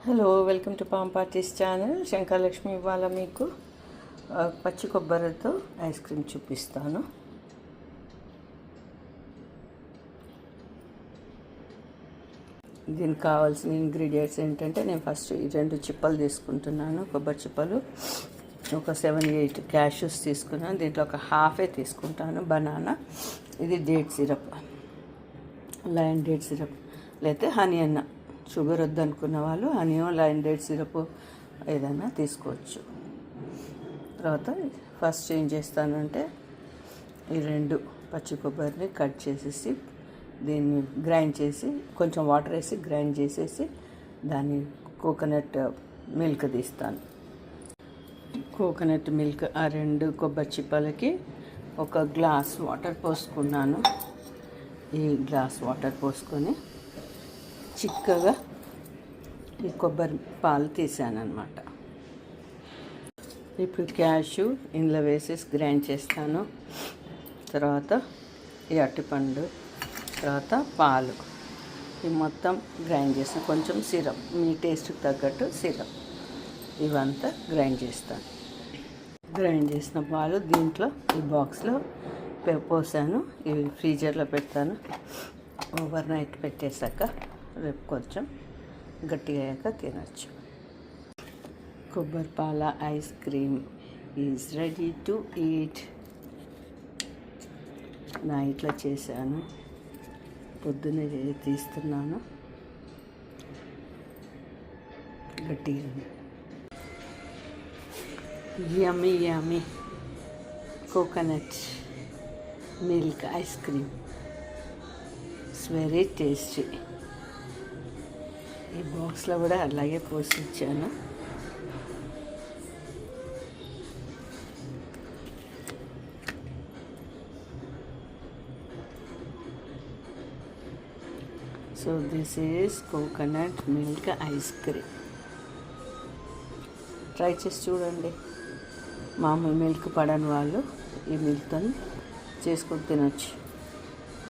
Hello, welcome to palm parties channel. Shankaralakshmi ఇవాళ మీకు పచ్చి కొబ్బరితో ఐస్ క్రీమ్ చూపిస్తాను. దీనికి కావాల్సిన ఇంగ్రీడియంట్స్ ఏంటంటే, నేను ఫస్ట్ ఈ 2 చిప్పలు తీసుకుంటున్నాను. కొబ్బరి చిప్పలు ఒక 7-8 క్యాష్యూస్ తీసుకున్నాను. దీంట్లో ఒక హాఫే తీసుకుంటాను బనానా. ఇది date syrup, lion date syrup, లేకపోతే హనీ అన్న. షుగర్ వద్దనుకున్న వాళ్ళు హనీ లయన్ డేట్ సిరప్ ఏదైనా తీసుకోవచ్చు. తర్వాత ఫస్ట్ ఏం చేస్తానంటే, ఈ 2 పచ్చి కొబ్బరిని కట్ చేసేసి దీన్ని గ్రైండ్ చేసి కొంచెం వాటర్ వేసి గ్రైండ్ చేసేసి దాన్ని కోకోనట్ మిల్క్ తీస్తాను. కోకోనట్ మిల్క్ ఆ 2 కొబ్బరి చిప్పలకి ఒక గ్లాస్ వాటర్ పోసుకున్నాను. ఈ గ్లాస్ వాటర్ పోసుకొని చిక్కగా ఈ కొబ్బరి పాలు తీసానమాట. ఇప్పుడు క్యాష్యూ ఇందులో వేసేసి గ్రైండ్ చేస్తాను. తర్వాత ఈ అరటిపండు, తర్వాత పాలు, ఈ మొత్తం గ్రైండ్ చేస్తాను. కొంచెం సిరప్, మీ టేస్ట్కి తగ్గట్టు సిరప్, ఇవంతా గ్రైండ్ చేస్తాను. గ్రైండ్ చేసిన పాలు దీంట్లో ఈ బాక్స్లో పోసాను. ఇవి ఫ్రీజర్లో పెడతాను. ఓవర్ నైట్ పెట్టేశాక రేపు కొంచెం గట్టిగా అయ్యాక తినచ్చు. కొబ్బరి పాల ice cream is ready to eat. నైట్లో చేశాను, పొద్దున్నే తీస్తున్నాను. గట్టిగా yummy yummy coconut milk ice cream. It's very tasty. ఈ బాక్స్లో కూడా అలాగే పోసి ఇచ్చాను. So this is coconut milk ice cream. Try చేసి చూడండి. మామూలు మిల్క్ పడని వాళ్ళు ఈ మిల్క్తో చేసుకొని తినచ్చు.